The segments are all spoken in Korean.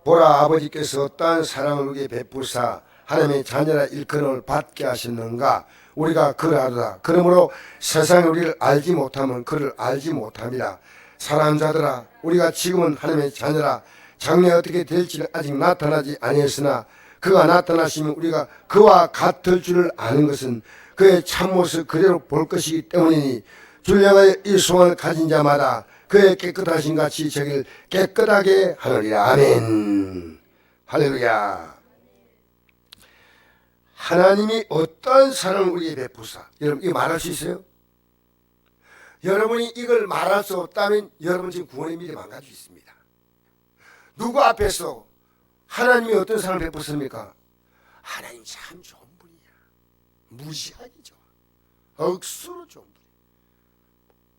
보라, 아버지께서 어떠한 사랑을 우리에게 베푸사 하나님의 자녀라 일컬음을 받게 하셨는가. 우리가 그를 아노라. 그러므로 세상이 우리를 알지 못하면 그를 알지 못함이라. 사랑하는 자들아, 우리가 지금은 하나님의 자녀라. 장래 어떻게 될지는 아직 나타나지 아니했으나 그가 나타나시면 우리가 그와 같을 줄을 아는 것은 그의 참모습 그대로 볼 것이기 때문이니, 주를 향하여 이 소원을 가진 자마다 그의 깨끗하신 같이 저기를 깨끗하게 하느니라. 아멘. 할렐루야. 하나님이 어떤 사랑을 우리에게 베푸사. 여러분, 이거 말할 수 있어요? 여러분이 이걸 말할 수 없다면 여러분 지금 구원의 미래 망가질 수 있습니다. 누구 앞에서 하나님이 어떤 사랑을 베푸십니까? 하나님 참 좋은 분이야. 무시하기 좋아. 억수로 좋은 분이야.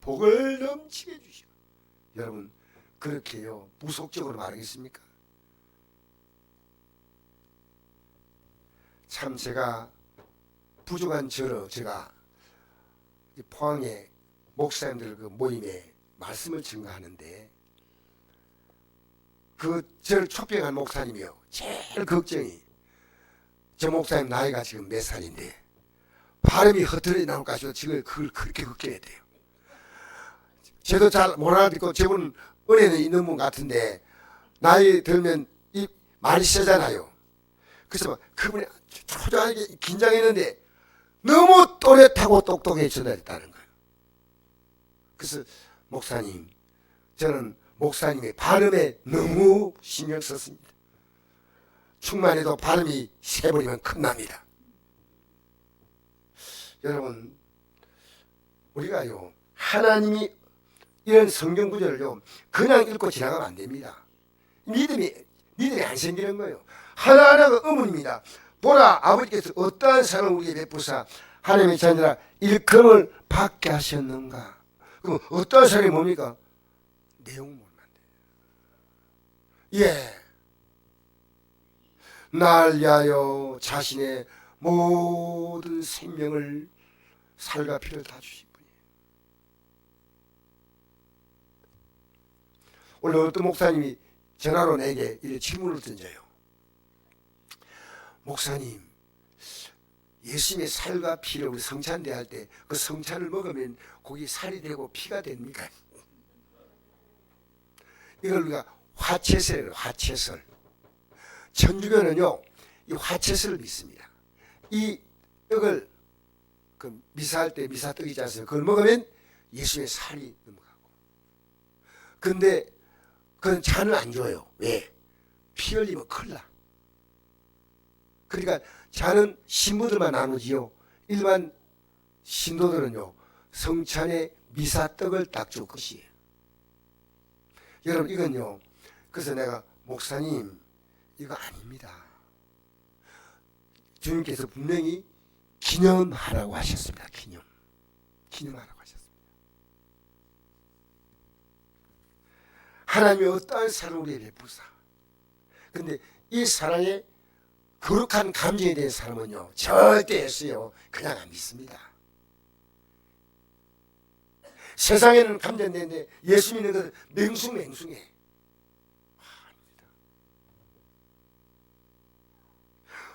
복을 넘치게 주셔. 여러분, 그렇게요 무속적으로 말하겠습니까? 참 제가 부족한 제가 포항에 목사님들 그 모임에 말씀을 증거하는데, 그 저를 초빙한 목사님이요, 제일 걱정이 저 목사님 나이가 지금 몇 살인데 발음이 허투루 나올까 해서 지금 그걸 그렇게 걱정해야 돼요. 저도 잘 못 알아듣고, 저분은 은혜는 있는 분 같은데 나이 들면 이 말이 세잖아요. 그래서 그분이 초조하게 긴장했는데 너무 또렷하고 똑똑해졌다는 거예요. 그래서 목사님, 저는 목사님의 발음에 너무 신경 썼습니다. 충만해도 발음이 세버리면 큰납니다. 여러분, 우리가요 하나님이 이런 성경 구절을요 그냥 읽고 지나가면 안 됩니다. 믿음이 안 생기는 거예요. 하나하나가 의문입니다. 보라, 아버지께서 어떠한 사랑을 우리에게 베푸사 하나님의 자녀라 일컬음을 받게 하셨는가. 그럼 어떠한 사랑이 뭡니까? 내용을 못 만들어요. 예, 날 위하여 자신의 모든 생명을 살과 피를 다 주신 분이에요. 오늘 어떤 목사님이 전화로 내게 이렇게 질문을 던져요. 목사님, 예수님의 살과 피를 우리 성찬대 할 때 그 성찬을 먹으면 거기 살이 되고 피가 됩니까? 이걸 우리가 화채설이에요. 화채설. 천주교는요 이 화채설을 믿습니다. 이걸 그 미사할 때 미사떡이지 않습니까? 그걸 먹으면 예수의 살이 넘어가고. 근데 그건 잔을 안 줘요. 왜? 피 흘리면 큰일 나. 그러니까 잔은 신부들만 나누지요. 일반 신도들은요 성찬에 미사떡을 딱 줄 것이에요. 여러분, 이건요, 그래서 내가 목사님 이거 아닙니다. 주님께서 분명히 기념하라고 하셨습니다. 기념하라고 하셨습니다. 하나님의 어떠한 사랑을 우리에게 베푸사. 근데 이 사랑에 거룩한 감정에 대한 사람은요 절대 예수요 그냥 안 믿습니다. 세상에는 감정되는데 예수 믿는 것은 맹숭해.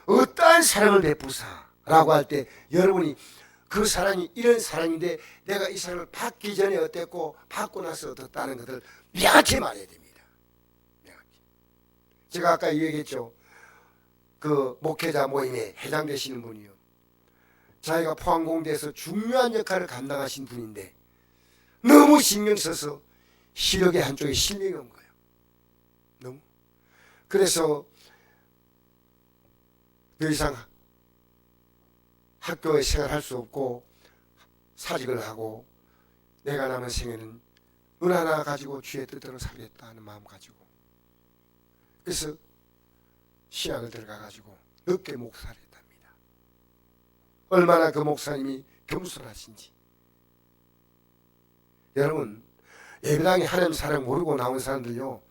어떠한 사랑을 베푸사라고 할 때 여러분이 그 사랑이 이런 사랑인데 내가 이 사랑을 받기 전에 어땠고 받고 나서 어떻다는 것을 명확히 말해야 됩니다. 명확히. 제가 아까 얘기했죠. 그 목회자 모임에 회장 되시는 분이요, 자기가 포항공대에서 중요한 역할을 감당하신 분인데 너무 신경 써서 시력의 한쪽에 실명이 온 거예요. 너무. 그래서 더 이상 학교에 생활할 수 없고 사직을 하고 내가 남은 생에는 눈 하나 가지고 주의 뜻대로 살겠다 하는 마음 가지고, 그래서 신학을 들어가 가지고 늦게 목사를 했답니다. 얼마나 그 목사님이 겸손하신지. 여러분, 예배당에 하나님 사랑 모르고 나온 사람들요,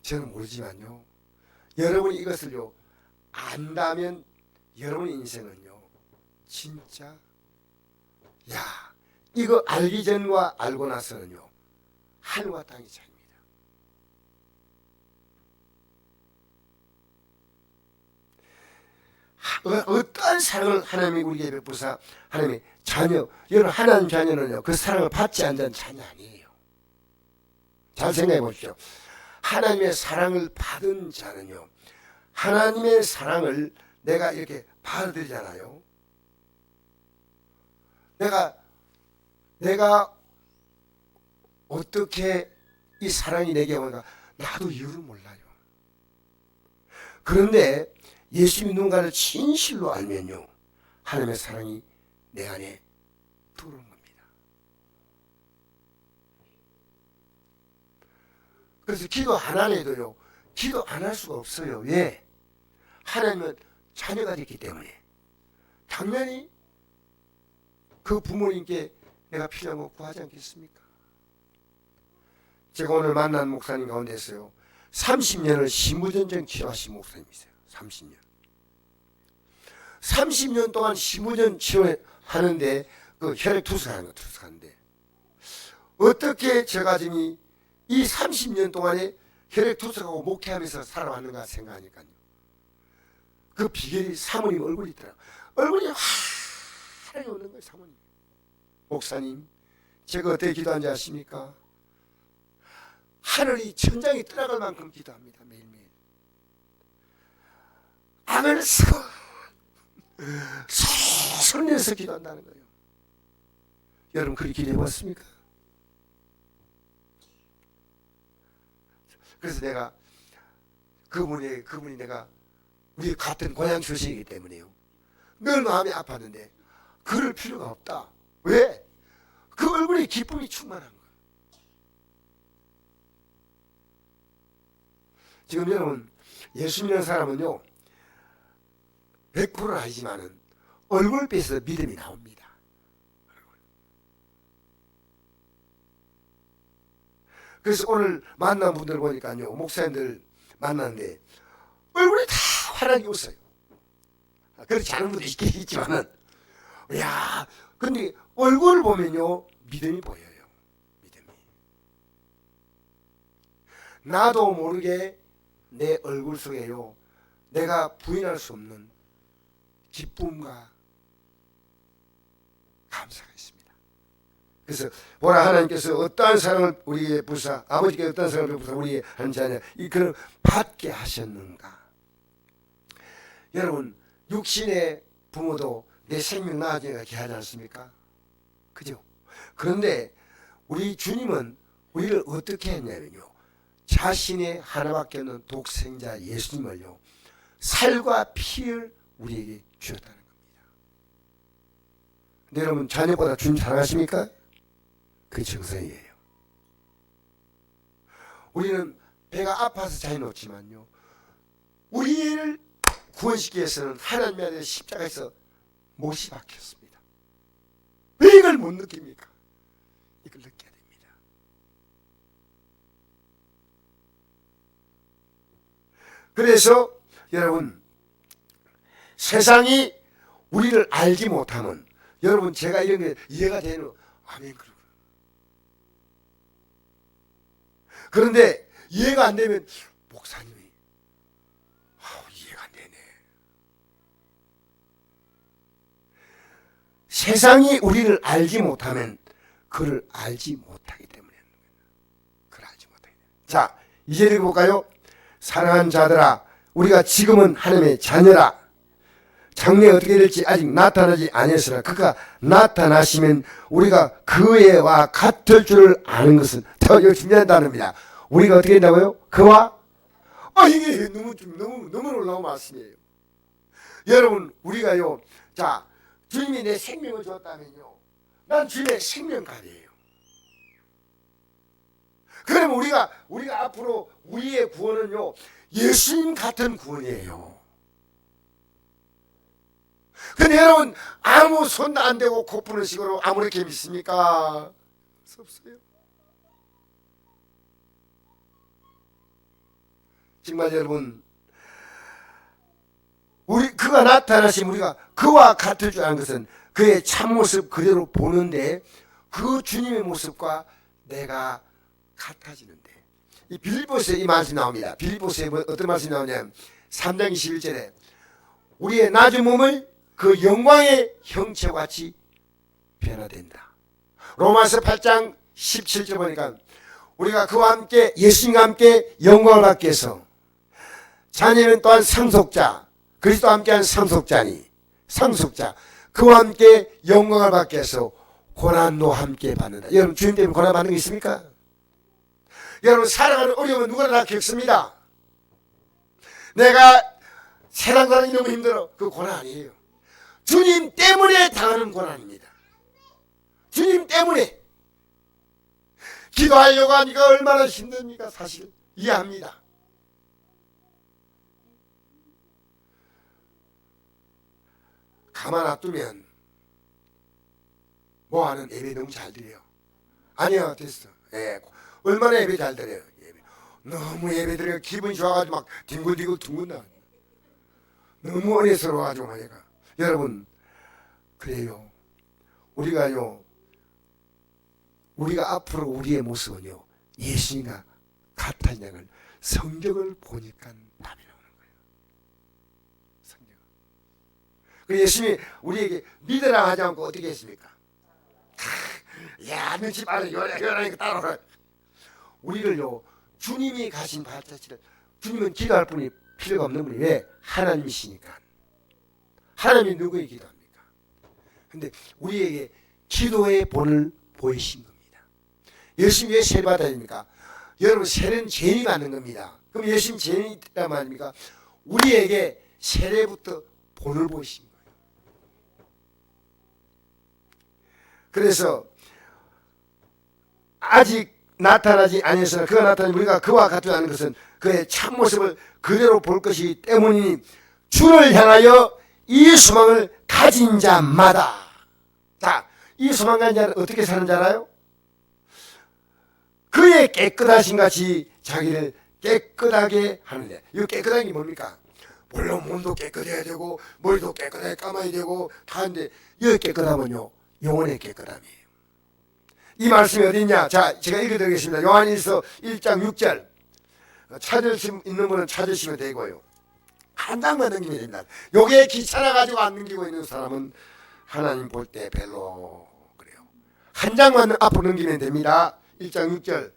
저는 모르지만요, 여러분이 이것을요 안다면 여러분 인생은요 진짜, 야, 이거 알기 전과 알고 나서는요 하늘과 땅의 차이입니다. 어떠한 사랑을 하나님이 우리에게 베푸사 하나님의 자녀, 여러분 하나님 자녀는요 그 사랑을 받지 않는 자녀 아니에요. 잘 생각해 보십시오. 하나님의 사랑을 받은 자는요 하나님의 사랑을 내가 이렇게 받아들이잖아요. 내가 어떻게 이 사랑이 내게 오는가 나도 이유를 몰라요. 그런데 예수 누군가를 진실로 알면요 하나님의 사랑이 내 안에 들어오는 겁니다. 그래서 기도 안 할 해도요 기도 안 할 수가 없어요. 왜? 하나님은 자녀가 됐기 때문에 당연히 그 부모님께 내가 필요한 거 구하지 않겠습니까? 제가 오늘 만난 목사님 가운데서요 30년을 시무전증 치료하신 목사님이세요. 30년 동안 시무전 치료하는데 그 혈액 투석하는데 어떻게 제가 지금 이 30년 동안에 혈액 투석하고 목회하면서 살아왔는가 생각하니까요 그 비결이 사모님 얼굴이 있더라고요. 얼굴이 환하게 오는 거예요. 사모님. 목사님 제가 어떻게 기도하는지 아십니까? 하늘이 천장이 떠나갈 만큼 기도합니다. 매일매일. 악을 손내서 기도한다는 거예요. 여러분 그렇게 기도해봤습니까? 그래서 내가 그분이 내가 우리 같은 고향 출신이기 때문에요. 늘 마음이 아팠는데 그럴 필요가 없다. 왜? 그 얼굴에 기쁨이 충만한 거예요. 지금 여러분 예수 믿는 사람은요 100%는 아니지만은 얼굴빛에서 믿음이 나옵니다. 그래서 오늘 만난 분들 보니까요 목사님들 만났는데 얼굴이 다 환하게 웃어요. 그렇지 않은 분도 있긴 있지만은 야 근데 얼굴을 보면요 믿음이 보여요. 믿음이 나도 모르게 내 얼굴 속에요 내가 부인할 수 없는 기쁨과 감사가 있습니다. 그래서 보라 하나님께서 어떠한 사랑을 우리에게 부사 아버지께 어떠한 사랑을 부사 우리에게 하는 자냐 이 그를 받게 하셨는가. 여러분 육신의 부모도 내 생명 낳아주니까 귀하지 않습니까? 그죠? 그런데 우리 주님은 우리를 어떻게 했냐면요 자신의 하나밖에 없는 독생자 예수님을요 살과 피를 우리에게 주셨다는 겁니다. 근데 여러분 자녀보다 주님 사랑하십니까? 그게 정상이에요. 우리는 배가 아파서 자녀 놓지만요 우리를 구원시키기 위해서는 하나님의 아들 십자가에서 못이 박혔습니다. 왜 이걸 못 느낍니까? 이걸 느껴야 됩니다. 그래서 여러분 세상이 우리를 알지 못하면 여러분 제가 이런 게 이해가 되는 아멘 그러고 그런데 이해가 안 되면 목사님이 이해가 안 되네. 세상이 우리를 알지 못하면 그를 알지 못하기 때문에 그를 알지 못하기 때문에. 자 이제 읽어볼까요? 사랑하는 자들아 우리가 지금은 하나님의 자녀라. 장래에 어떻게 될지 아직 나타나지 아니었으나 그가 나타나시면 우리가 그와 같을 줄을 아는 것은 더 중요한 단어입니다. 우리가 어떻게 된다고요? 그와 이게 너무 놀라운 말씀이에요. 여러분 우리가요 자 주님이 내 생명을 주었다면요 난 주님의 생명감이에요. 그러면 우리가 앞으로 우리의 구원은요 예수님 같은 구원이에요. 근데 여러분 아무 손도 안 대고 코 푸는 식으로 아무렇게 믿습니까? 없어요. 정말 여러분 그가 나타나시면 우리가 그와 같을 줄 아는 것은 그의 참모습 그대로 보는데 그 주님의 모습과 내가 같아지는데 이 빌립보서에 이 말씀이 나옵니다. 빌립보서에 어떤 말씀이 나오냐면 3장 21절에 우리의 낮은 몸을 그 영광의 형체와 같이 변화된다. 로마서 8장 17절 보니까 우리가 그와 함께 예수님과 함께 영광을 받기 위해서 자녀는 또한 상속자, 그리스도와 함께한 상속자니 상속자, 그와 함께 영광을 받기 위해서 고난도 함께 받는다. 여러분 주님 때문에 고난 받는 게 있습니까? 여러분 살아가는 어려움은 누구나 다 겪습니다. 내가 세상 고난이 너무 힘들어. 그 고난 아니에요. 주님 때문에 당하는 고난입니다. 주님 때문에. 기도하려고 하니까 얼마나 힘듭니까? 사실 이해합니다. 가만 놔두면 뭐하는 예배 너무 잘 드려요. 아니야 됐어. 예. 얼마나 예배 잘 드려요. 예배. 너무 예배 드려요. 기분이 좋아가지고 막 뒹굴뒹굴 둥근다. 너무 은혜스러워가지고 말이야. 여러분 그래요. 우리가요, 우리가 앞으로 우리의 모습은요 예수님과 같다는 걸 성경을 보니까 답이 나오는 거예요. 성경. 그 예수님이 우리에게 믿으라 하지 않고 어떻게 했습니까? 야, 눈치 빠르게 요란하게 따라오라. 우리를요 주님이 가신 발자취를, 주님은 기도할 분이 필요가 없는 분이 왜? 하나님이시니까. 하나님이 누구에게 기도합니까? 근데 우리에게 기도의 본을 보이신 겁니다. 예수님 왜 세례 받아야 됩니까? 여러분 세례는 죄인이 받는 겁니다. 그럼 예수님 죄인이 있단 말입니까? 우리에게 세례부터 본을 보이신 거예요. 그래서 아직 나타나지 아니하으나 그가 나타나면 우리가 그와 같다는 것은 그의 참모습을 그대로 볼 것이기 때문이니 주를 향하여 이 소망을 가진 자마다, 자, 이 소망 가진 자는 어떻게 사는 자라요? 그의 깨끗하신 같이 자기를 깨끗하게 하는데, 이 깨끗한 게 뭡니까? 물론 몸도 깨끗해야 되고 머리도 깨끗하게 감아야 되고 다 하는데, 이 깨끗하면요 영혼의 깨끗함이에요. 이 말씀이 어디 있냐? 자, 제가 읽어드리겠습니다. 요한일서 1장 6절. 찾을 수 있는 분은 찾으시면 되고요. 한 장만 넘기면 됩니다. 요게 귀찮아가지고 안 넘기고 있는 사람은 하나님 볼 때 별로 그래요. 한 장만 앞으로 넘기면 됩니다. 1장 6절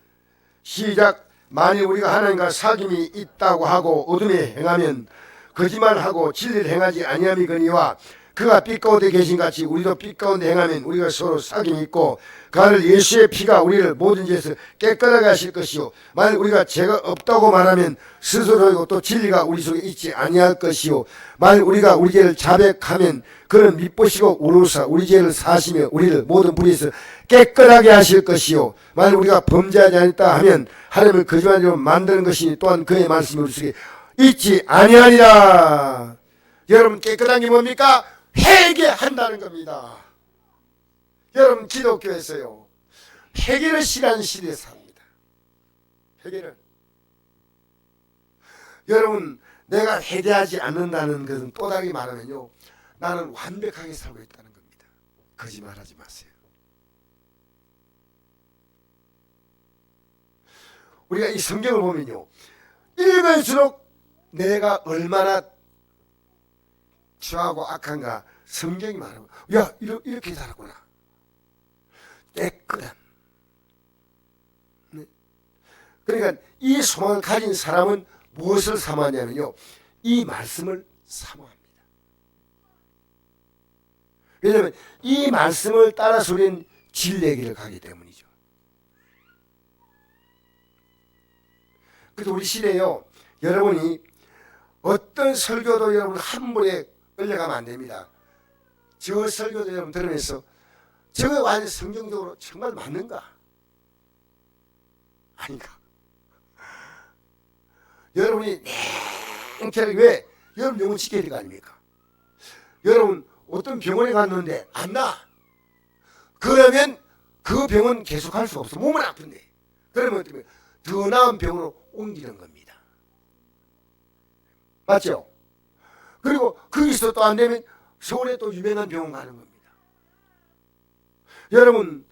시작. 만일 우리가 하나님과 사귐이 있다고 하고 어둠에 행하면 거짓말하고 진리를 행하지 아니함이거니와 그가 빛 가운데 계신 같이 우리도 빛 가운데 행하면 우리가 서로 사귐이 있고 그 아들 예수의 피가 우리를 모든 죄에서 깨끗하게 하실 것이요 만일 우리가 죄가 없다고 말하면 스스로이고 또 진리가 우리 속에 있지 아니할 것이요 만일 우리가 우리 죄를 자백하면 그는 믿보시고 우로사 우리 죄를 사시며 우리를 모든 불의에서 깨끗하게 하실 것이요 만일 우리가 범죄하지 않았다 하면 하나님을 거짓말로 만드는 것이니 또한 그의 말씀이 우리 속에 있지 아니하리라. 여러분 깨끗한 게 뭡니까? 회개한다는 겁니다. 여러분 기독교에서요 회개를 시간 시대에 삽니다. 회개를. 여러분 내가 회개하지 않는다는 것은 또 다르게 말하면요 나는 완벽하게 살고 있다는 겁니다. 거짓말하지 마세요. 우리가 이 성경을 보면요 읽을수록 내가 얼마나 죄하고 악한가 성경이 말하고 야 이렇게 살았구나. 깨끗한. 네. 그러니까 이 소망을 가진 사람은 무엇을 사모하냐면요 이 말씀을 사모합니다. 왜냐하면 이 말씀을 따라서 우리는 진리의 길을 가기 때문이죠. 그래서 우리 시대에요 여러분이 어떤 설교도 여러분 한 번에 끌려가면 안 됩니다. 저 설교도 여러분 들으면서 저거 완전 성경적으로 정말 맞는가? 아닌가? 여러분이 냉철하게 왜? 여러분 영혼 지켜야 될 거 아닙니까? 여러분 어떤 병원에 갔는데 안 나. 그러면 그 병은 계속할 수 없어. 몸은 아픈데. 그러면 어떻게 더 나은 병으로 옮기는 겁니다. 맞죠? 그리고 거기서 또 안 되면 서울에 또 유명한 병원 가는 겁니다. 여러분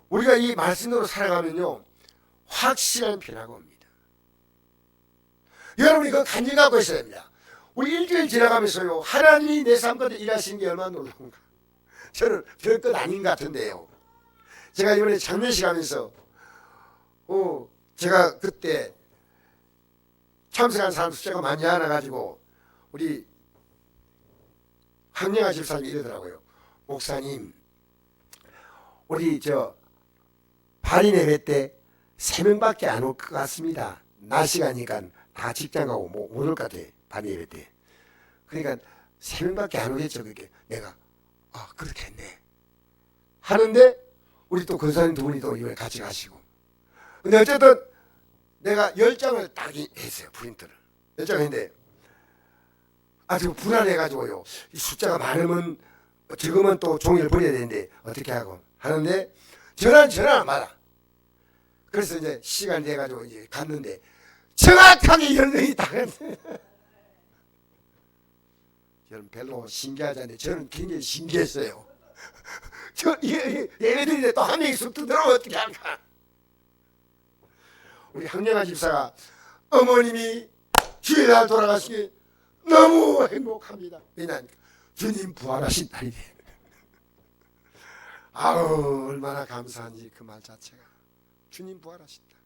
우리가 이 말씀으로 살아가면요 확실한 변화가 옵니다. 여러분이 그 간증 갖고 있어야 됩니다. 우리 일주일 지나가면서요, 하나님이 내 삶 가운데 일하시는 게 얼마나 놀라운가. 저는 별것 아닌 것 같은데요. 제가 이번에 장례식 하면서 제가 그때 참석한 사람 숫자가 많지 않아가지고 우리 황영아 집사님이 이러더라고요. 목사님, 우리 발인 예배 때 3명밖에 안 올 것 같습니다. 낮 시간이니까 다 직장 가고 못 올 것 같아. 발인 예배 때. 그러니까 3명밖에 안 오겠죠. 그게 내가 그렇겠네 하는데, 우리 또 권사님 2분이 또 이번에 같이 가시고. 근데 어쨌든 내가 10장을 딱 했어요. 프린트를 10장 했는데 아주 불안해가지고요, 이 숫자가 많으면 적으면 또 종이를 버려야 되는데 어떻게 하고 하는데, 전화는 안 받아. 그래서 이제 시간이 돼가지고 이제 갔는데 정확하게 10명이 딱 했네. 저는 별로 신기하지 않는데 저는 굉장히 신기했어요. 얘네들이 또 한 명이 쑥 들어오면 어떻게 할까. 우리 황영아 집사가 어머님이 주일날 돌아가시기 너무 행복합니다. 왜냐하니까 주님 부활하신 날이래. 아우, 얼마나 감사한지 그 말 자체가. 주님 부활하신다.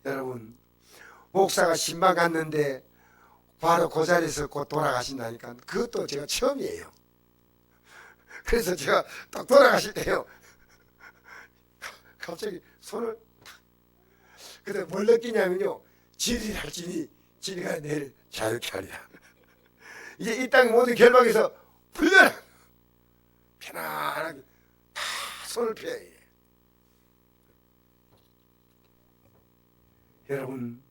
여러분, 목사가 신방 갔는데 바로 그 자리에서 곧 돌아가신다니까 그것도 제가 처음이에요. 그래서 제가 딱 돌아가실 때요, 갑자기 손을 탁. 그때 뭘 느끼냐면요, 지리랄지니 지리가 내일 자유케 하리라. 이제 이 땅 모든 결박에서 풀려라. 편안하게 다 손을 펴야 해. 여러분,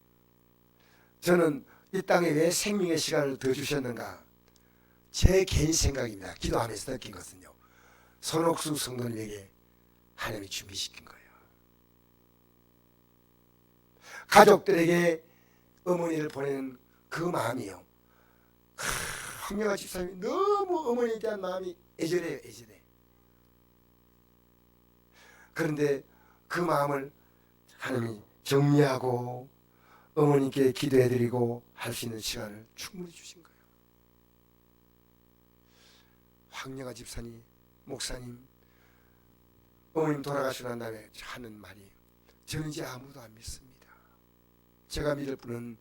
저는 이 땅에 왜 생명의 시간을 더 주셨는가? 제 개인 생각입니다. 기도하면서 느낀 것은요, 손옥수 성도님에게 하나님이 준비시킨 거예요. 가족들에게 어머니를 보내는 그 마음이요. 황영아 집사님이 너무 어머니에 대한 마음이 애절해요. 애절해. 그런데 그 마음을 하나님이 정리하고 어머니께 기도해드리고 할 수 있는 시간을 충분히 주신 거예요. 황영아 집사님, 목사님, 어머님 돌아가시고 난 다음에 하는 말이, 저는 이제 아무도 안 믿습니다. 제가 믿을 분은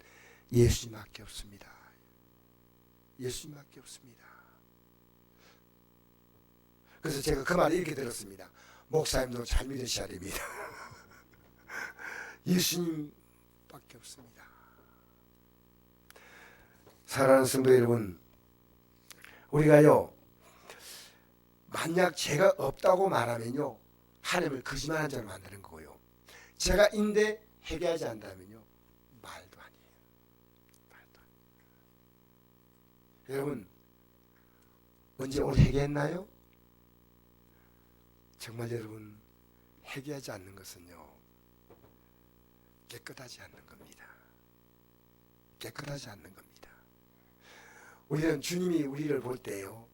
예수님밖에 없습니다. 예수님밖에 없습니다. 그래서 제가 그 말을 이렇게 들었습니다. 목사님도 잘 믿으셔야 됩니다. 예수님밖에 없습니다. 사랑하는 성도 여러분, 우리가요, 만약 제가 없다고 말하면요, 하나님을 거짓말한 자로 만드는 거고요, 제가 인데 회개하지 않는다면요, 말도 아니에요. 말도 아니에요. 여러분, 언제 오늘 회개했나요? 정말 여러분, 회개하지 않는 것은요, 깨끗하지 않는 겁니다. 깨끗하지 않는 겁니다. 우리는 주님이 우리를 볼 때요,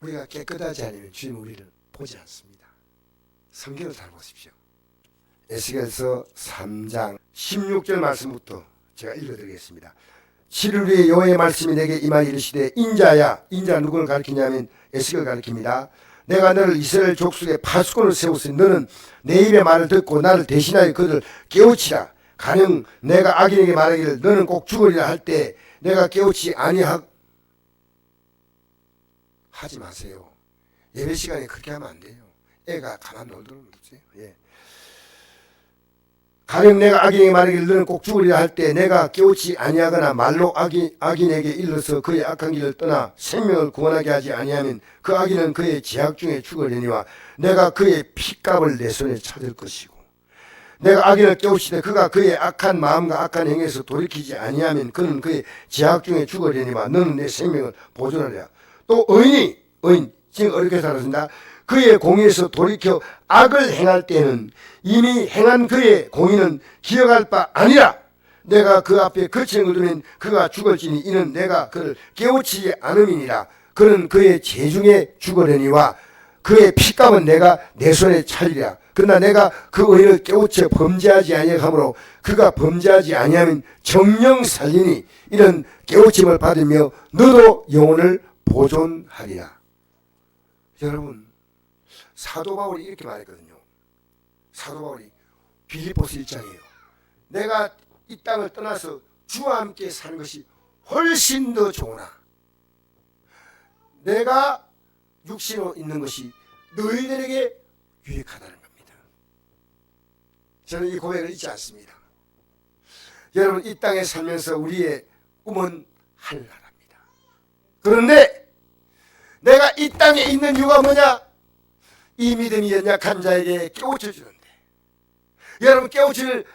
우리가 깨끗하지 않으면 주님은 우리를 보지 않습니다. 성경을 잘 보십시오. 에스겔서 3장 16절 말씀부터 제가 읽어드리겠습니다. 7일 후에 여호와의 말씀이 내게 임하여 이르시되, 인자야. 인자 누구를 가리키냐면 에스겔을 가리킵니다. 내가 너를 이스라엘 족속의 파수꾼을 세웠으니 너는 내 입의 말을 듣고 나를 대신하여 그들을 깨우치라. 가령 내가 악인에게 말하기를 너는 꼭 죽으리라 할 때 내가 깨우치 하지 마세요. 예배 시간에 그렇게 하면 안 돼요. 애가 가만 놀도록 놓으세요. 예. 가령 내가 악인에게 말하기를 너는 꼭 죽으리라 할 때 내가 깨우치 아니하거나 말로 악인에게 일러서 그의 악한 길을 떠나 생명을 구원하게 하지 아니하면 그 악인은 그의 죄악 중에 죽으려니와 내가 그의 핏값을 내 손에 찾을 것이고, 내가 악인을 깨우치되 그가 그의 악한 마음과 악한 행위에서 돌이키지 아니하면 그는 그의 죄악 중에 죽으려니와 너는 내 생명을 보존하리라. 또 의인 지금 어렵게 살았습니다. 그의 공의에서 돌이켜 악을 행할 때는 이미 행한 그의 공의는 기억할 바 아니라 내가 그 앞에 거치는 걸 두면 그가 죽을지니 이는 내가 그를 깨우치지 않음이니라. 그는 그의 죄 중에 죽으려니와 그의 핏값은 내가 내 손에 차리리라. 그러나 내가 그 의인을 깨우쳐 범죄하지 아니하므로 그가 범죄하지 아니하면 정령 살리니 이런 깨우침을 받으며 너도 영혼을 보존하리라. 여러분, 사도 바울이 이렇게 말했거든요. 사도 바울이 빌립보서 1장이에요. 내가 이 땅을 떠나서 주와 함께 사는 것이 훨씬 더 좋으나 내가 육신으로 있는 것이 너희들에게 유익하다는 겁니다. 저는 이 고백을 잊지 않습니다. 여러분, 이 땅에 살면서 우리의 꿈은 하늘나라입니다. 그런데 내가 이 땅에 있는 이유가 뭐냐? 이 믿음이 연약한 자에게 깨우쳐 주는데, 여러분 깨우칠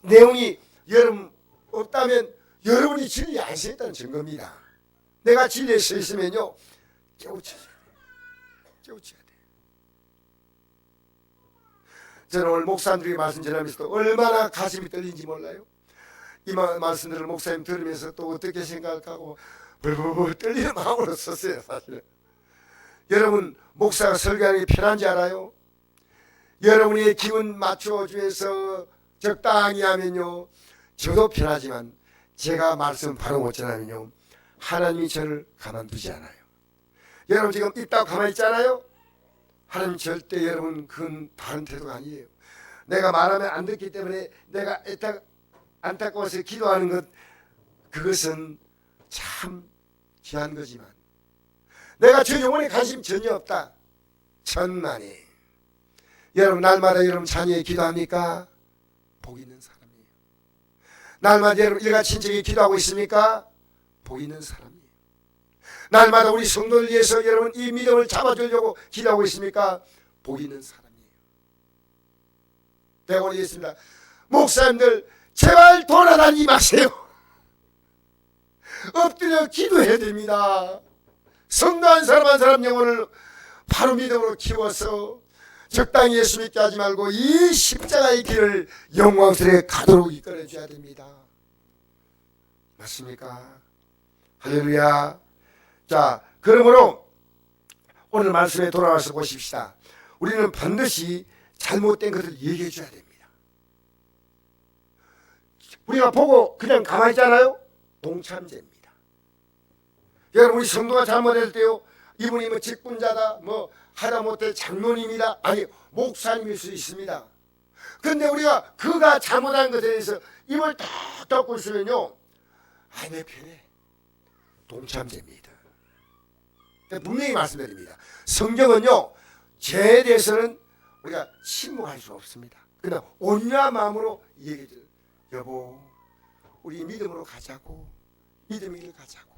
내용이 여러분 없다면 여러분이 진리에 안 서 있다는 증거입니다. 내가 진리에 서 있으면요 깨우쳐야 돼. 깨우쳐야 돼. 저는 오늘 목사님들에게 말씀 전하면서도 얼마나 가슴이 떨린지 몰라요. 이 말씀들을 목사님 들으면서 또 어떻게 생각하고 벌벌 떨리는 마음으로 썼어요. 사실은 여러분, 목사가 설교하는 게 편한지 알아요? 여러분의 기분 맞춰주면서 적당히 하면요 저도 편하지만 제가 말씀 바로 못 전하면요 하나님이 저를 가만두지 않아요. 여러분 지금 있다고 가만히 있잖아요. 하나님 절대 여러분 그건 다른 태도가 아니에요. 내가 말하면 안 듣기 때문에 내가 안타까워서 기도하는 것, 그것은 참 귀한 거지만 내가 저 영혼에 관심 전혀 없다, 천만에. 여러분 날마다 여러분 자녀에 기도합니까? 복 있는 사람이에요. 날마다 여러분 일가 친척이 기도하고 있습니까? 복 있는 사람이에요. 날마다 우리 성도를 위해서 여러분 이 믿음을 잡아주려고 기도하고 있습니까? 복 있는 사람이에요. 내가 오늘 얘기했습니다. 목사님들 제발 돌아다니지 마세요. 엎드려 기도해야 됩니다. 성도 한 사람 한 사람 영혼을 바로 믿음으로 키워서 적당히 예수 믿게 하지 말고 이 십자가의 길을 영광스레 가도록 이끌어줘야 됩니다. 맞습니까? 할렐루야. 자, 그러므로 오늘 말씀에 돌아와서 보십시다. 우리는 반드시 잘못된 것을 얘기해 줘야 됩니다. 우리가 보고 그냥 가만히 있잖아요. 동참제입니다. 여러분 우리 성도가 잘못할 때요, 이분이 뭐 직분자다, 뭐 하다못해 장로님이다, 아니 목사님일 수 있습니다. 그런데 우리가 그가 잘못한 것에 대해서 입을 딱 닫고 있으면요, 아, 내 편에 동참제입니다. 분명히 말씀드립니다. 성경은요 죄에 대해서는 우리가 침묵할 수 없습니다. 그러나 온유한 마음으로 얘기해 줘요. 여보, 우리 믿음으로 가자고, 믿음의 길을 가자고.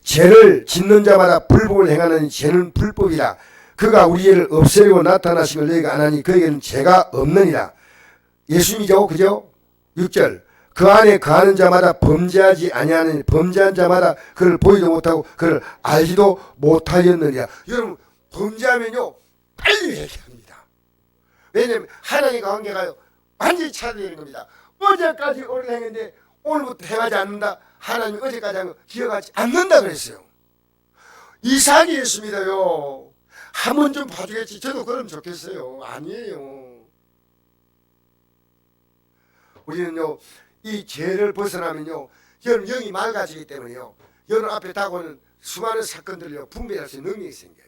죄를 짓는 자마다 불법을 행하는 죄는 불법이라. 그가 우리를 없애려고 나타나신 걸 너희가 안 하니 그에게는 죄가 없느니라. 예수님이죠, 그죠? 6절. 그 안에 거하는 자마다 범죄하지 아니하는, 범죄한 자마다 그를 보이도 못하고 그를 알지도 못하였느니라. 여러분 범죄하면요 빨리 얘기합니다. 왜냐하면 하나님과 관계가 완전히 차단되는 겁니다. 어제까지 오늘 행했는데 오늘부터 행하지 않는다. 하나님이 어제까지 한 거 기억하지 않는다 그랬어요. 이상하게 했습니다요. 한 번 좀 봐주겠지. 저도 그러면 좋겠어요. 아니에요. 우리는요 이 죄를 벗어나면요 여러분 영이 맑아지기 때문에요 여러분 앞에 다가오는 수많은 사건들을요 분별할 수 있는 능력이 생겨요.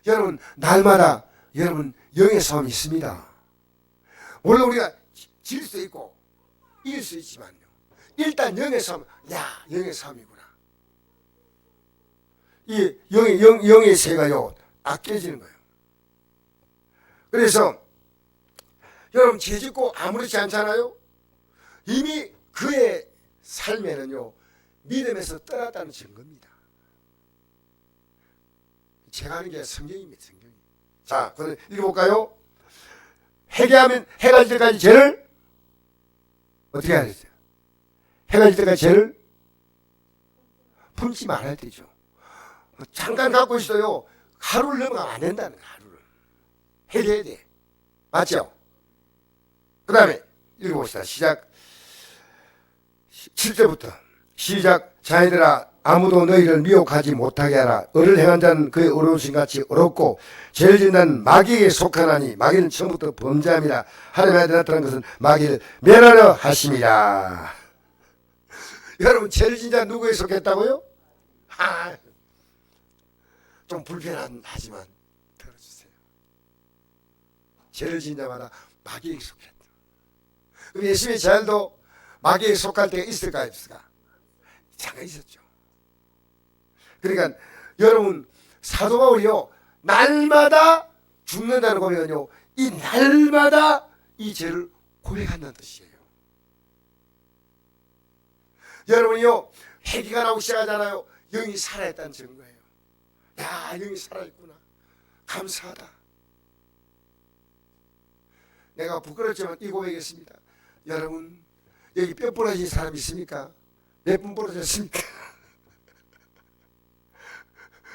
여러분 날마다 여러분 영의 싸움이 있습니다. 물론 우리가 질 수 있고 이길 수 있지만요, 일단 영의 싸움, 야 영의 싸움이구나. 이 영의 세가요 딱 깨지는 거예요. 그래서 여러분 죄 짓고 아무렇지 않잖아요. 이미 그의 삶에는요 믿음에서 떠났다는 증거입니다. 제가 하는 게 성경입니다. 성경. 자, 그럼 읽어볼까요? 회개하면 해가 질 때까지 죄를 어떻게 해야 되죠? 해가 질 때까지 죄를 품지 말아야 되죠. 잠깐 갖고 있어요. 하루를 넘어가면 안 된다는 거예요. 하루를 회개해야 돼. 맞죠? 그 다음에 읽어봅시다. 시작. 7절부터 시작. 자녀들아 아무도 너희를 미혹하지 못하게 하라. 의를 행한 자는 그의 어려우신 같이 어렵고 죄를 짓는 자는 마귀에게 속하나니 마귀는 처음부터 범죄함이라. 하나님의 아들이 나타난 것은 마귀를 멸하려 하심이라. 여러분, 죄를 짓는 자는 누구에 속했다고요? 좀 불편하지만 들어주세요. 죄를 짓는 자마다 마귀에게 속했다. 그럼 예수님의 제자들도 마귀에게 속할 때가 있을까 없을까? 잠깐 있었죠. 그러니까 여러분, 사도 바울이요, 날마다 죽는다는 거면요, 이 날마다 이 죄를 고백한다는 뜻이에요. 여러분이요, 회개가 나오기 시작하잖아요. 영이 살아있다는 증거예요. 야, 영이 살아있구나. 감사하다. 내가 부끄럽지만 이 고백했습니다. 여러분, 여기 뼈 부러진 사람 있습니까? 몇 분 부러졌습니까?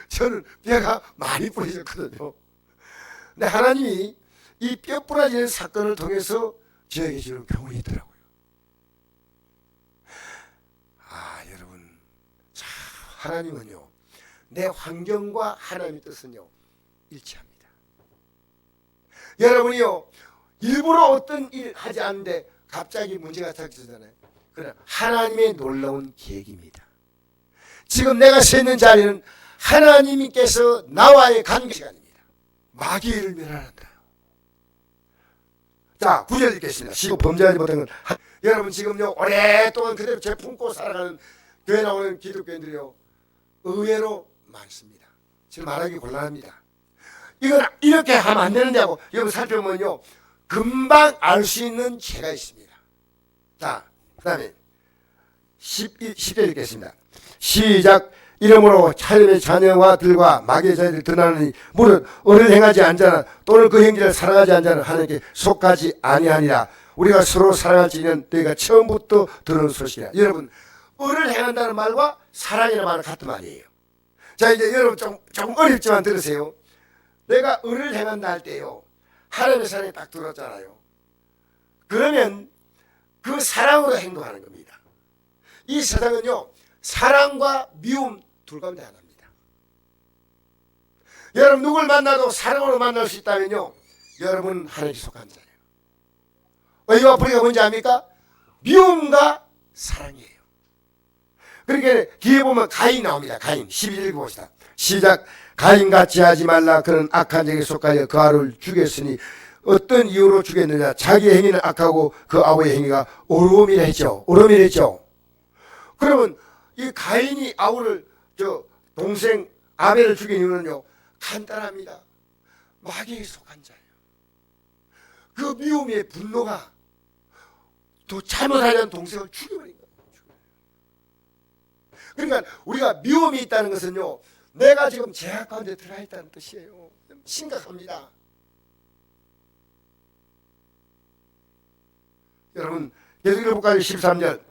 저는 뼈가 많이 부러졌거든요. 근데 하나님이 이 뼈 부러지는 사건을 통해서 저에게 주는 교훈이 있더라고요. 여러분, 자, 하나님은요, 내 환경과 하나님의 뜻은요, 일치합니다. 여러분이요, 일부러 어떤 일 하지 않는데 갑자기 문제가 닥치잖아요. 그러나 하나님의 놀라운 계획입니다. 지금 내가 서 있는 자리는 하나님께서 나와의 관계 시간입니다. 마귀를 멸하는다. 자, 9절 읽겠습니다. 시고 범죄하지 못한 건 여러분, 지금요, 오랫동안 그대로 죄 품고 살아가는 교회 나오는 기독교인들이요, 의외로 많습니다. 지금 말하기 곤란합니다. 이건 이렇게 하면 안 되는데하고 여러분 살펴보면요, 금방 알 수 있는 죄가 있습니다. 자, 그 다음에 10절 읽겠습니다. 시작. 이러므로 하나님의 자녀와 들과 마귀의 자녀들이 드러나니 무릇 의를 행하지 않은 자는 또는 그 행위를 사랑하지 않은 자는 하나님께 속하지 아니하니라. 우리가 서로 사랑할지는 너희가 처음부터 들은 소식이라. 여러분, 의를 행한다는 말과 사랑이라는 말은 같은 말이에요. 자, 이제 여러분 조금 어렵지만 들으세요. 내가 의를 행한다 할 때요, 하나님의 사랑이 딱 들었잖아요. 그러면 그 사랑으로 행동하는 겁니다. 이 세상은요, 사랑과 미움 둘 가운데 하나입니다. 여러분, 누굴 만나도 사랑으로 만날 수 있다면요, 여러분 하나님께 속한 자예요. 의와 불의가 뭔지 압니까? 미움과 사랑이에요. 그러니까 뒤에 보면 가인 나옵니다. 가인 12절 읽어봅시다. 시작. 가인같이 하지 말라. 그는 악한 자에게 속하여 그 아우를 죽였으니 어떤 이유로 죽였느냐? 자기의 행위는 악하고 그 아우의 행위가 오름이라 했죠. 오름이라 했죠. 그러면 이 가인이 아우를, 동생 아벨을 죽인 이유는요, 간단합니다. 마귀에 속한 자예요. 그 미움의 분노가 또 잘못하려는 동생을 죽여버린 거예요. 그러니까 우리가 미움이 있다는 것은요, 내가 지금 죄악 가운데 들어가 있다는 뜻이에요. 심각합니다. 여러분, 계속 읽어볼까요? 13절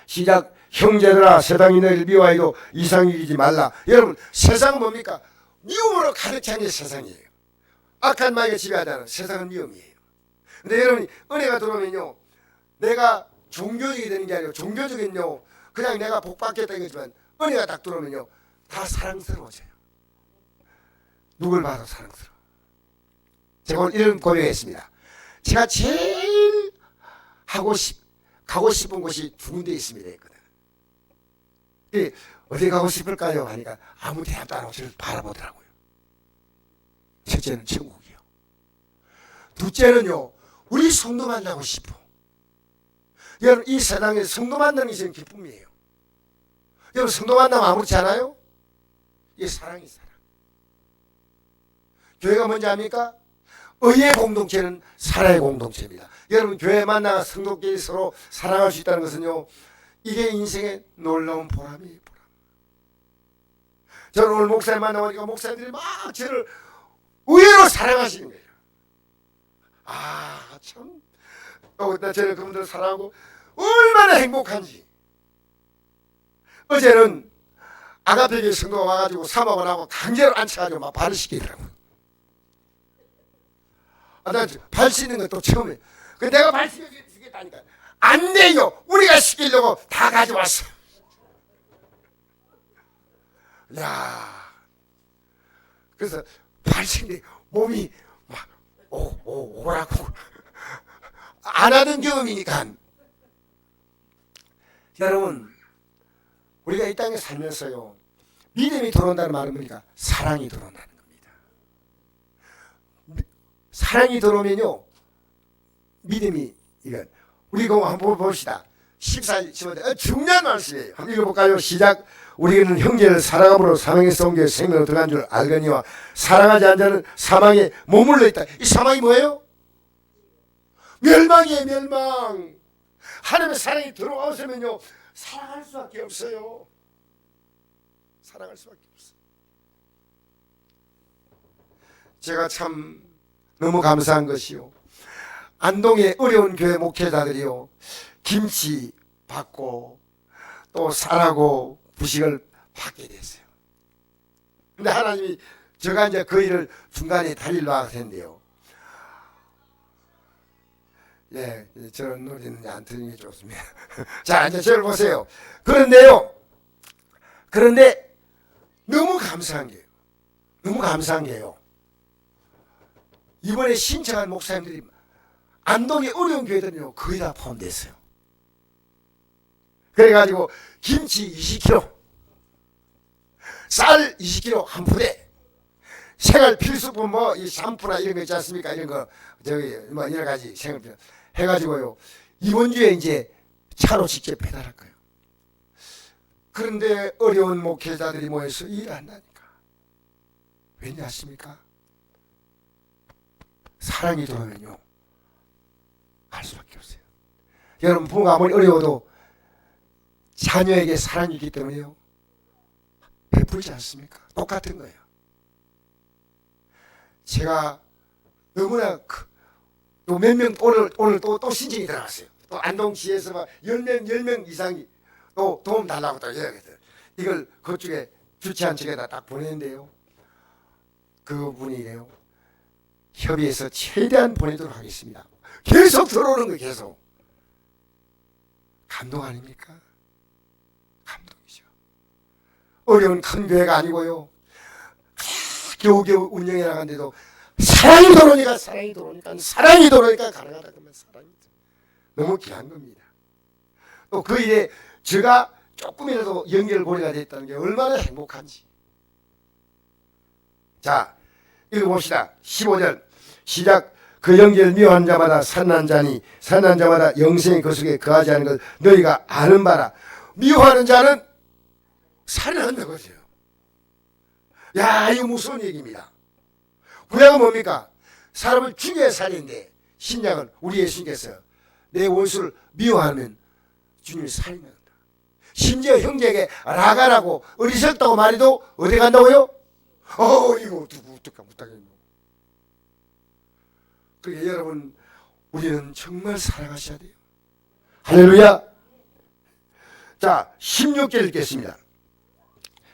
시작. 형제들아, 세상이 너희를 미워해도 이상히 여기지 말라. 여러분, 세상은 뭡니까? 미움으로 가득 찬 게 세상이에요. 악한 마귀가 지배하잖아요. 세상은 미움이에요. 근데 여러분이 은혜가 들어오면요, 내가 종교적이 되는 게 아니고, 종교적인요, 그냥 내가 복받겠다 이거지만, 은혜가 딱 들어오면요, 다 사랑스러워져요. 누굴 봐도 사랑스러워. 제가 오늘 이런 고백했습니다. 제가 제일 가고 싶은 곳이 두 군데 있습니다 했거든. 어디 가고 싶을까요? 하니까 아무 대답도 안 하고 저를 바라보더라고요. 첫째는 천국이요. 둘째는요, 우리 성도 만나고 싶어. 여러분, 이 세상에 성도 만나는 게 지금 기쁨이에요. 여러분, 성도 만나면 아무렇지 않아요? 이게 사랑이 사랑. 교회가 뭔지 압니까? 의의 공동체는 사랑의 공동체입니다. 여러분, 교회 만나가 성도끼리 서로 사랑할 수 있다는 것은요, 이게 인생의 놀라운 보람이에요. 보람. 저는 오늘 목사님 만나보니까 목사님들이 막 저를 의외로 사랑하시는 거예요. 참, 저는 그분들을 사랑하고 얼마나 행복한지. 어제는 아가페교 성도가 와가지고 사막을 하고 강제로 앉혀가지고 막 발을 씻기더라고요. 나 발 씻는 건 또 처음에. 내가 발 씻겠다니까. 안 돼요. 우리가 시키려고 다 가져왔어. 야, 그래서 발생돼 몸이 막 오라고 안 하던 경험이니까. 여러분, 우리가 이 땅에 살면서요, 믿음이 들어온다는 말은 뭡니까? 사랑이 들어온다는 겁니다. 사랑이 들어오면요, 믿음이, 이건 우리 그거 한번 봅시다. 14절 중요한 말씀이에요. 한번 읽어볼까요? 시작. 우리는 형제를 사랑함으로 사망에서 옮겨 생명으로 들어간 줄 알거니와 사랑하지 않는 자는 사망에 머물러 있다. 이 사망이 뭐예요? 멸망이에요. 멸망. 하나님의 사랑이 들어오시면요, 사랑할 수밖에 없어요. 사랑할 수밖에 없어요. 제가 참 너무 감사한 것이요, 안동의 어려운 교회 목회자들이요, 김치 받고 또 쌀하고 부식을 받게 됐어요. 근데 하나님이, 제가 이제 그 일을 중간에 달리려 하는데요, 예, 저런 노래는 안 들리는 게 좋습니다. 자, 이제 저를 보세요. 그런데 너무 감사한 게요, 너무 감사한 게요, 이번에 신청한 목사님들이 안동의 어려운 교회들은요, 거의 다 포함됐어요. 그래가지고 김치 20kg, 쌀 20kg 한 부대, 생활 필수품 뭐 이 샴푸나 이런 거 있지 않습니까? 이런 거 저기 뭐 여러 가지 생활 필수 해가지고요, 이번 주에 이제 차로 직접 배달할 거예요. 그런데 어려운 목회자들이 모여서 일을 한다니까. 왠지 아십니까? 사랑이 들어오면요, 할 수밖에 없어요. 여러분, 부모가 아무리 어려워도 자녀에게 사랑이 있기 때문에요, 베풀지 않습니까? 똑같은 거예요. 제가 너무나 또 몇 명 오늘 또 신청이 들어갔어요. 또 안동시에서 막 10명 이상이 또 도움 달라고 또 이야기했어요. 이걸 그쪽에 주최한 측에다 딱 보냈는데요, 그분이래요, 협의해서 최대한 보내도록 하겠습니다. 계속 들어오는 거, 계속. 감동 아닙니까? 감동이죠. 어려운 큰 교회가 아니고요, 겨우겨우 운영해 나가는데도 사랑이 들어오니까 가능하다. 그러면 사랑이 너무 귀한 겁니다. 또 그 일에 제가 조금이라도 연결고리가 됐다는 게 얼마나 행복한지. 자, 읽어봅시다. 15절 시작. 그 영계를 미워하는 자마다 살인한 자니 살인한 자마다 영생의 그 속에 거하지 않은 것 너희가 아는 바라. 미워하는 자는 살인한다는 거죠. 야, 이거 무서운 얘기입니다. 구약은 뭡니까? 사람을 죽여야 살인데, 신약은 우리 예수님께서 내 원수를 미워하면 주님이 살인한다. 심지어 형제에게 라가라고 어리석다고 말해도 어디 간다고요? 이거 어떡하겠노. 그러니까 여러분, 우리는 정말 사랑하셔야 돼요. 할렐루야. 자, 16절 읽겠습니다.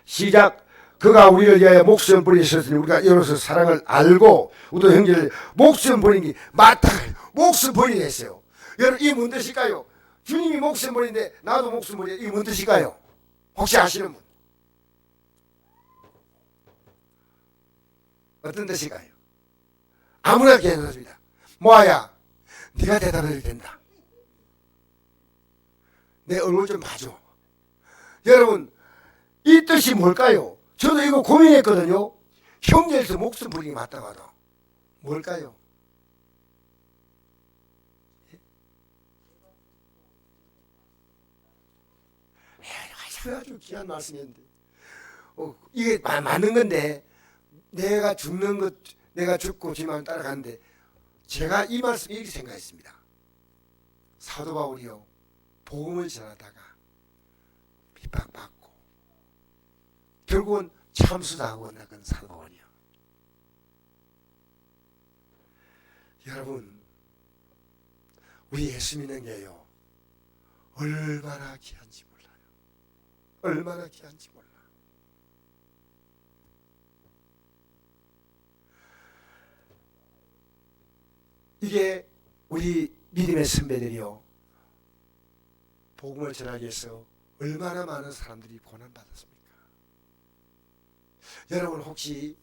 시작. 그가 우리를 위하여 목숨을 버리셨으니 우리가 이로써 사랑을 알고 우리 형제를 목숨 버리는 게 맞다. 목숨 버리게 했어요. 여러분, 이게 뭔 뜻일까요? 주님이 목숨 버리는데 나도 목숨 버리는데 이게 뭔 뜻일까요? 혹시 아시는 분? 어떤 뜻일까요? 아무나 괜찮습니다. 모아야, 네가 대답해도 된다. 내 얼굴 좀 봐줘. 여러분, 이 뜻이 뭘까요? 저도 이거 고민했거든요. 형제에서 목숨 부리기 맞다고 하도 뭘까요? 아주 귀한 말씀이었는데, 이게 맞는 건데, 내가 죽는 것, 내가 죽고 주님을 따라가는데, 제가 이 말씀 이렇게 생각했습니다. 사도 바울이요, 복음을 전하다가 핍박받고 결국은 참수당하고 나간 사도 바울이요. 여러분, 우리 예수 믿는 게요, 얼마나 귀한지 몰라요. 얼마나 귀한지 몰라. 이게 우리 믿음의 선배들이요, 복음을 전하기 위해서 얼마나 많은 사람들이 고난받았습니까? 여러분 혹시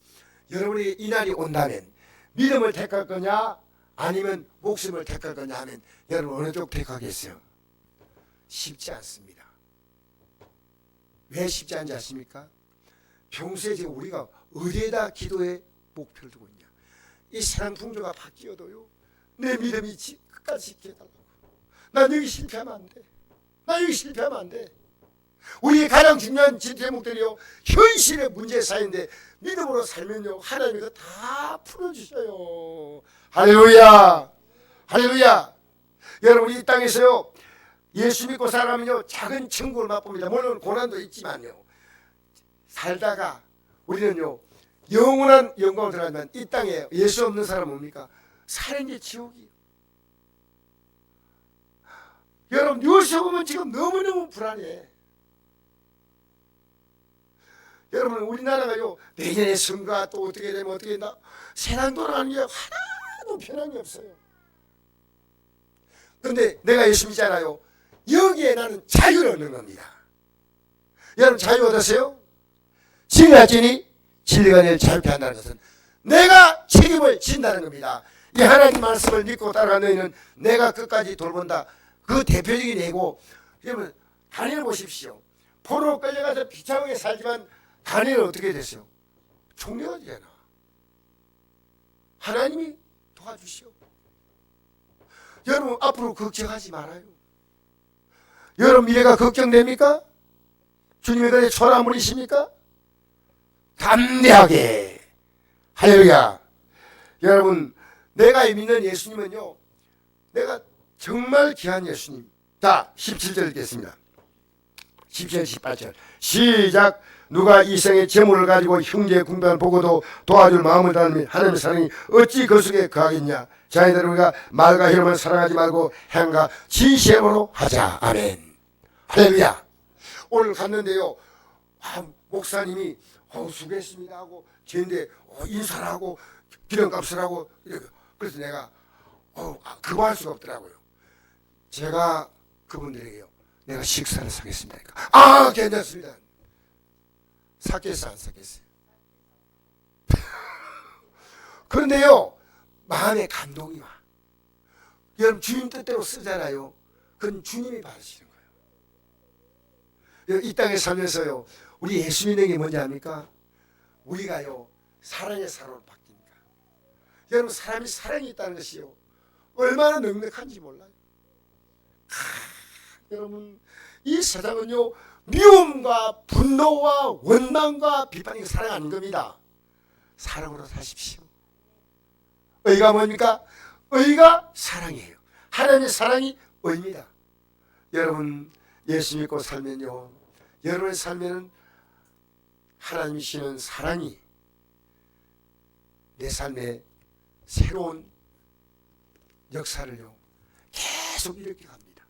여러분이 이 날이 온다면 믿음을 택할 거냐 아니면 목숨을 택할 거냐 하면 여러분 어느 쪽 택하겠어요? 쉽지 않습니다. 왜 쉽지 않지 아십니까? 평소에 지금 우리가 어디에다 기도의 목표를 두고 있냐. 이 세상 풍조가 바뀌어도요 내 믿음이 끝까지 지켜 해달라고. 난 여기 실패하면 안 돼. 나 여기 실패하면 안 돼. 우리의 가장 중요한 제목들이요 현실의 문제 사이인데 믿음으로 살면요 하나님이 그거 다 풀어주셔요. 할렐루야, 할렐루야. 여러분 이 땅에서요 예수 믿고 살아가면요 작은 천국을 맛봅니다. 물론 고난도 있지만요 살다가 우리는요 영원한 영광을 들어가면 이 땅에 예수 없는 사람 뭡니까? 사는 게 지옥이에요. 여러분 뉴스 보면 지금 너무너무 불안해. 여러분 우리나라가요 내년에 선거가 또 어떻게 되면 어떻게 된다. 세상 돌아가는 게 하나도 편한 게 없어요. 그런데 내가 예수 믿잖아요. 여기에 나는 자유를 얻는 겁니다. 여러분 자유 얻으세요? 진리가 지니 진리가 내를 자유케 한다는 것은 내가 책임을 진다는 겁니다. 이 하나님 말씀을 믿고 따라가는 너희는 내가 끝까지 돌본다. 그 대표적인 예고. 여러분 다니엘 보십시오. 포로로 끌려가서 비참하게 살지만 다니엘은 어떻게 됐어요? 총리가 되잖아. 하나님이 도와주시오. 여러분 앞으로 걱정하지 말아요. 여러분 미래가 걱정됩니까? 주님의 은혜 초라함이십니까? 담대하게. 할렐루야. 여러분 내가 믿는 예수님은요 내가 정말 귀한 예수님. 자 17절 읽겠습니다. 17절 18절 시작. 누가 이생의 재물을 가지고 형제의 궁핍을 보고도 도와줄 마음을 다하는 하나님의 사랑이 어찌 그 속에 거하겠냐. 자녀들 우리가 말과 혈음을 사랑하지 말고 행과 진실으로 하자. 아멘. 할렐루야. 오늘 갔는데요 목사님이 수고했습니다 하고 저인데 인사를 하고 기름값을 하고 이렇게. 그래서 내가 그거 할 수가 없더라고요. 제가 그분들에게요 내가 식사를 사겠습니다. 아 괜찮습니다. 사겠어요 안 사겠어요? 그런데요 마음에 감동이 와. 여러분 주님 뜻대로 쓰잖아요. 그건 주님이 받으시는 거예요. 이 땅에 살면서요 우리 예수 믿는 게 뭔지 압니까? 우리가요 사랑의 사람으로 바뀝니다. 여러분 사람이 사랑이 있다는 것이요 얼마나 넉넉한지 몰라요. 여러분 이 세상은요 미움과 분노와 원망과 비판이 사랑 아닌 겁니다. 사랑으로 사십시오. 의가 뭡니까? 의가 사랑이에요. 하나님의 사랑이 의입니다. 여러분 예수 믿고 살면요 여러분의 삶에는 하나님이 주시는 사랑이 내 삶에 새로운 역사를요 계속 일으켜 갑니다.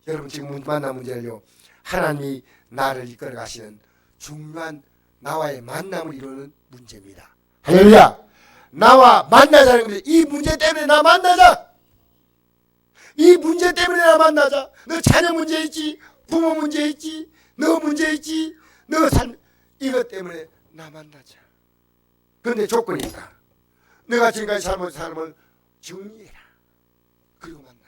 여러분 지금 만난 문제를요 하나님이 나를 이끌어 가시는 중요한 나와의 만남을 이루는 문제입니다. 할렐루야. 나와 만나자는 거죠. 이 문제 때문에 나 만나자. 이 문제 때문에 나 만나자. 너 자녀 문제 있지, 부모 문제 있지, 너 문제 있지, 너 삶 이것 때문에 나 만나자. 그런데 조건이 있다. 내가 지금까지 삶을 정리해라. 그리고 만나.